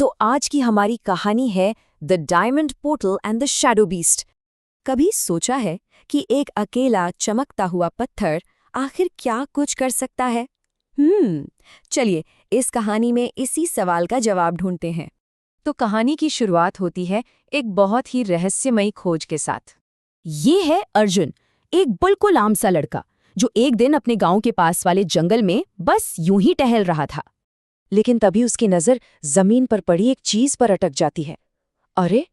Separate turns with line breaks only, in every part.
तो आज की हमारी कहानी है the diamond portal and the shadow beast. कभी सोचा है कि एक अकेला चमकता हुआ पत्थर आखिर क्या कुछ कर सकता है? चलिए इस कहानी में इसी सवाल का जवाब ढूंढते हैं।
तो कहानी की शुरुआत होती है एक बहुत ही रहस्यमयी खोज के साथ।
ये है अर्जुन, एक बिल्कुल आम सा लड़का जो एक दिन अपने गांव के पास वाले जंगल में बस यूं ही टहल रहा था।
लेकिन तभी उसकी नज़र जमीन पर पड़ी एक चीज पर अटक जाती है। अरे,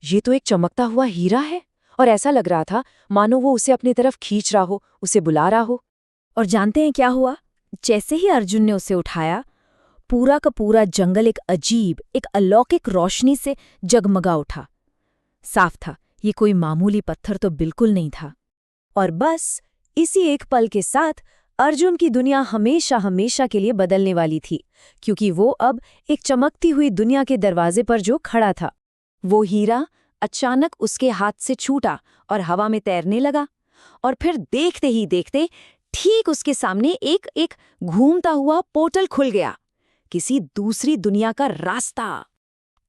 ये तो एक चमकता हुआ हीरा है, और ऐसा लग रहा था मानो वो उसे अपनी तरफ खींच रहा हो, उसे बुला रहा हो।
और जानते हैं क्या हुआ? जैसे ही अर्जुन ने उसे उठाया, पूरा का पूरा जंगल एक अजीब, एक अलौकिक रोशनी से जगमगा उठा। साफ था, ये कोई मामूली पत्थर तो बिल्कुल नहीं था। और बस इसी एक पल के साथ अर्जुन की दुनिया हमेशा हमेशा के लिए बदलने वाली थी, क्योंकि वो अब एक चमकती हुई दुनिया के दरवाजे पर जो खड़ा था, वो हीरा अचानक उसके हाथ से छूटा और हवा में तैरने लगा। और फिर देखते ही देखते ठीक उसके सामने एक घूमता हुआ पोर्टल खुल गया, किसी दूसरी दुनिया का रास्ता।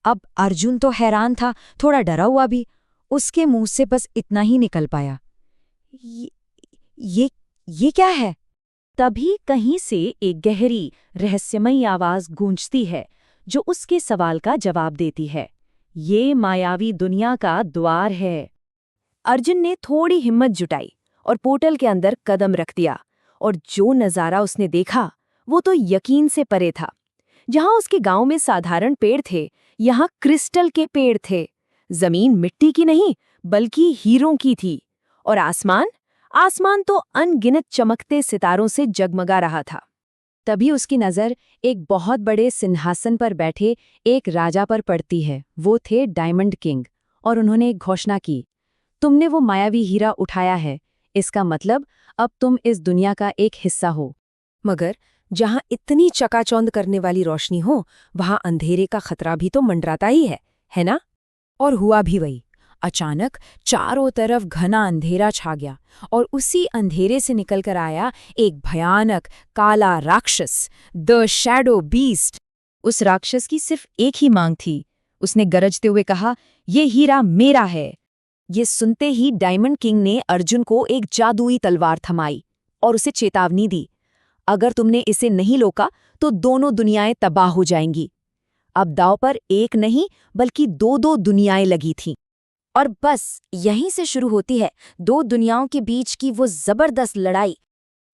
अब अर्जुन तो हैरान था, थोड़ा डरा हुआ भी। उसके मुंह से बस इतना ही निकल पाया, ये क्या है? तभी कहीं से एक गहरी रहस्यमयी आवाज गूंजती है जो उसके सवाल का जवाब देती है। ये मायावी दुनिया का द्वार है। अर्जुन ने थोड़ी हिम्मत जुटाई और पोर्टल के अंदर कदम रख दिया, और जो नज़ारा उसने देखा वो तो यकीन से परे था। जहां उसके गांव में साधारण पेड़ थे, यहाँ क्रिस्टल के पेड़ थे। जमीन मिट्टी की नहीं बल्कि हीरों की थी, और आसमान तो अनगिनत चमकते सितारों से जगमगा रहा था। तभी उसकी नज़र एक बहुत बड़े सिंहासन पर बैठे एक राजा पर पड़ती है। वो थे डायमंड किंग, और उन्होंने एक घोषणा की, तुमने वो मायावी हीरा उठाया है, इसका मतलब अब तुम इस दुनिया का एक हिस्सा हो। मगर जहां इतनी चकाचौंध करने वाली रोशनी हो, वहां अंधेरे का खतरा भी तो मंडराता ही है ना? और हुआ भी वही। अचानक चारों तरफ घना अंधेरा छा गया, और उसी अंधेरे से निकलकर आया एक भयानक काला राक्षस, द शैडो बीस्ट। उस राक्षस की सिर्फ एक ही मांग थी। उसने गरजते हुए कहा, ये हीरा मेरा है। ये सुनते ही डायमंड किंग ने अर्जुन को एक जादुई तलवार थमाई और उसे चेतावनी दी, अगर तुमने इसे नहीं रोका तो दोनों दुनियाएं तबाह हो जाएंगी। अब दांव पर एक नहीं बल्कि दो दुनियाएं लगी थीं। और बस यहीं से शुरू होती है दो दुनियाओं के बीच की वो जबरदस्त लड़ाई।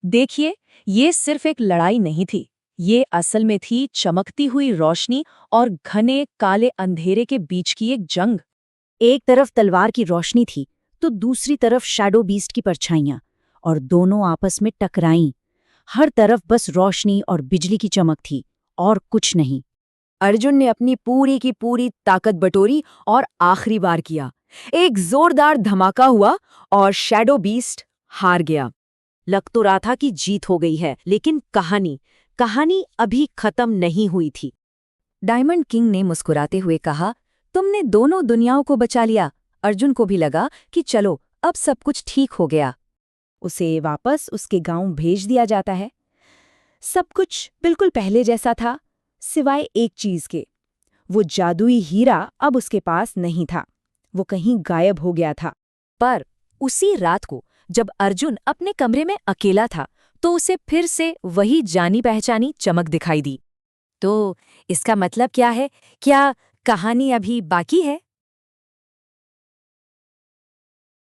देखिए, ये सिर्फ एक लड़ाई नहीं थी, ये असल में थी चमकती हुई रोशनी और घने काले अंधेरे के बीच की एक जंग।
एक तरफ तलवार की रोशनी थी तो दूसरी तरफ शैडो बीस्ट की परछाइयां, और दोनों आपस में टकराईं। हर तरफ बस रोशनी और बिजली की चमक थी, और कुछ नहीं। अर्जुन ने अपनी पूरी की पूरी ताकत बटोरी और आखिरी बार किया। एक जोरदार धमाका हुआ और शैडो बीस्ट हार गया। लग तो रहा था कि जीत हो गई है, लेकिन कहानी अभी खत्म नहीं हुई थी। डायमंड किंग ने मुस्कुराते हुए कहा, तुमने दोनों दुनियाओं को बचा लिया। अर्जुन को भी लगा कि चलो अब सब कुछ ठीक हो गया। उसे वापस उसके गांव भेज दिया जाता है। सब कुछ बिल्कुल पहले जैसा था, सिवाय एक चीज के। वो जादुई हीरा अब उसके पास नहीं था, वो कहीं गायब हो गया था। पर उसी रात को जब अर्जुन अपने कमरे में अकेला था, तो उसे फिर से वही जानी पहचानी चमक दिखाई दी। तो इसका मतलब क्या है? क्या कहानी अभी बाकी है?